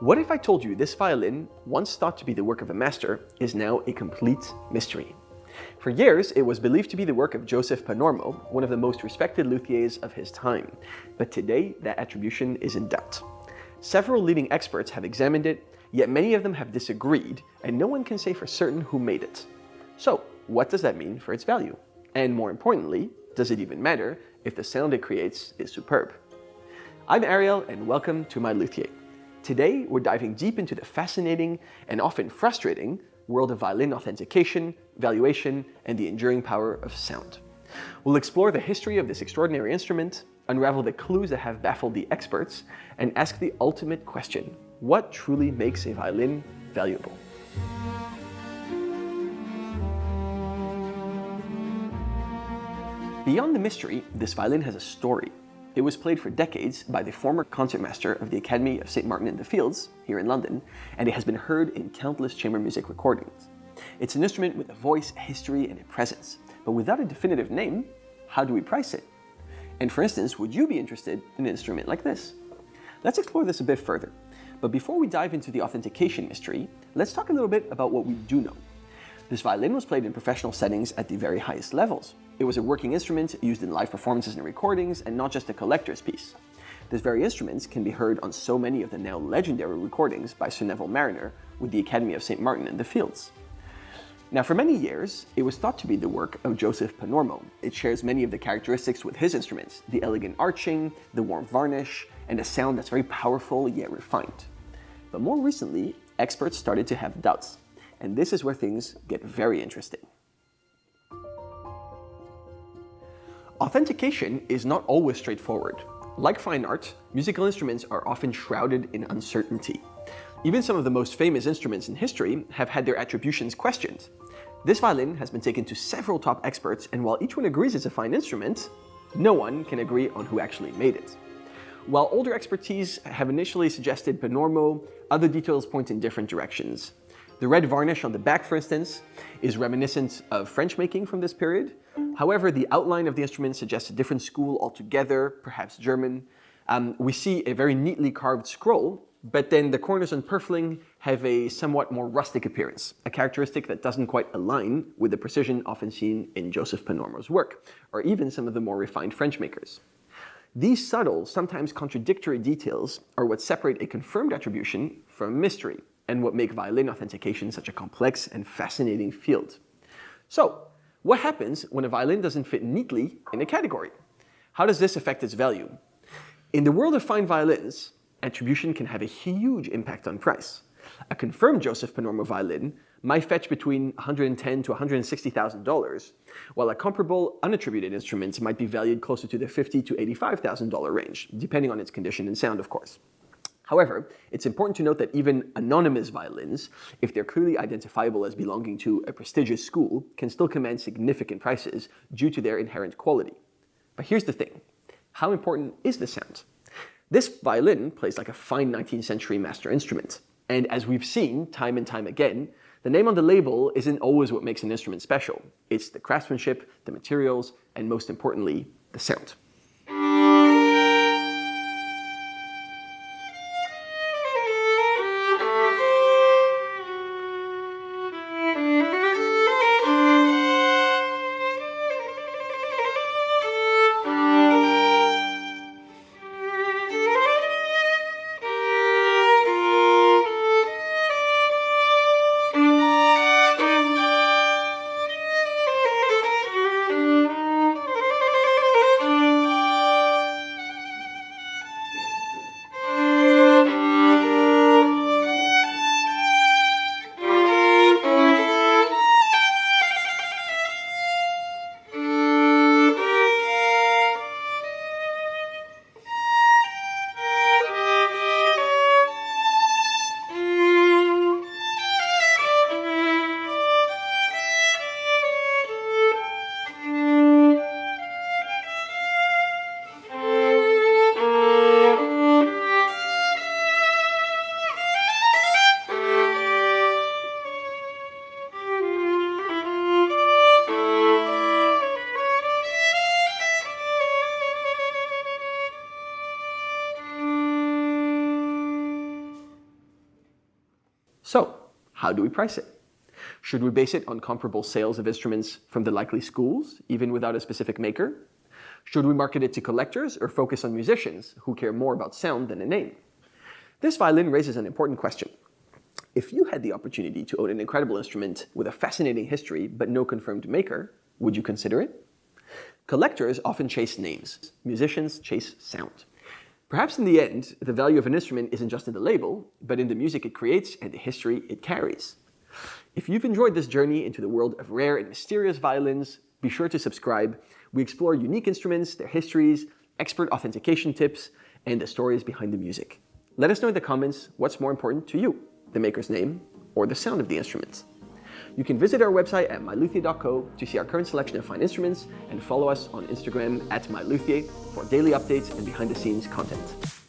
What if I told you this violin, once thought to be the work of a master, is now a complete mystery? For years, it was believed to be the work of Joseph Panormo, one of the most respected luthiers of his time. But today, that attribution is in doubt. Several leading experts have examined it, yet many of them have disagreed, and no one can say for certain who made it. So, what does that mean for its value? And more importantly, does it even matter if the sound it creates is superb? I'm Ariel, and welcome to my luthier. Today, we're diving deep into the fascinating and often frustrating world of violin authentication, valuation, and the enduring power of sound. We'll explore the history of this extraordinary instrument, unravel the clues that have baffled the experts, and ask the ultimate question: what truly makes a violin valuable? Beyond the mystery, this violin has a story. It was played for decades by the former concertmaster of the Academy of St. Martin-in-the-Fields, here in London, and it has been heard in countless chamber music recordings. It's an instrument with a voice, a history, and a presence. But without a definitive name, how do we price it? And for instance, would you be interested in an instrument like this? Let's explore this a bit further. But before we dive into the authentication mystery, let's talk a little bit about what we do know. This violin was played in professional settings at the very highest levels. It was a working instrument used in live performances and recordings, and not just a collector's piece. This very instrument can be heard on so many of the now legendary recordings by Sir Neville Marriner with the Academy of St. Martin-in-the-Fields. Now, for many years, it was thought to be the work of Joseph Panormo. It shares many of the characteristics with his instruments: the elegant arching, the warm varnish, and a sound that's very powerful yet refined. But more recently, experts started to have doubts, and this is where things get very interesting. Authentication is not always straightforward. Like fine art, musical instruments are often shrouded in uncertainty. Even some of the most famous instruments in history have had their attributions questioned. This violin has been taken to several top experts, and while each one agrees it's a fine instrument, no one can agree on who actually made it. While older expertise have initially suggested Panormo, other details point in different directions. The red varnish on the back, for instance, is reminiscent of French making from this period. However, the outline of the instrument suggests a different school altogether, perhaps German. We see a very neatly carved scroll, but then the corners and purfling have a somewhat more rustic appearance, a characteristic that doesn't quite align with the precision often seen in Joseph Panormo's work, or even some of the more refined French makers. These subtle, sometimes contradictory details are what separate a confirmed attribution from a mystery, and what make violin authentication such a complex and fascinating field. So, what happens when a violin doesn't fit neatly in a category? How does this affect its value? In the world of fine violins, attribution can have a huge impact on price. A confirmed Joseph Panormo violin might fetch between $110,000 to $160,000, while a comparable unattributed instrument might be valued closer to the $50,000 to $85,000 range, depending on its condition and sound, of course. However, it's important to note that even anonymous violins, if they're clearly identifiable as belonging to a prestigious school, can still command significant prices due to their inherent quality. But here's the thing: how important is the sound? This violin plays like a fine 19th century master instrument, and as we've seen time and time again, the name on the label isn't always what makes an instrument special. It's the craftsmanship, the materials, and most importantly, the sound. So, how do we price it? Should we base it on comparable sales of instruments from the likely schools, even without a specific maker? Should we market it to collectors or focus on musicians who care more about sound than a name? This violin raises an important question. If you had the opportunity to own an incredible instrument with a fascinating history but no confirmed maker, would you consider it? Collectors often chase names. Musicians chase sound. Perhaps in the end, the value of an instrument isn't just in the label, but in the music it creates and the history it carries. If you've enjoyed this journey into the world of rare and mysterious violins, be sure to subscribe. We explore unique instruments, their histories, expert authentication tips, and the stories behind the music. Let us know in the comments what's more important to you, the maker's name or the sound of the instruments. You can visit our website at myluthier.co to see our current selection of fine instruments and follow us on Instagram @myluthier for daily updates and behind-the-scenes content.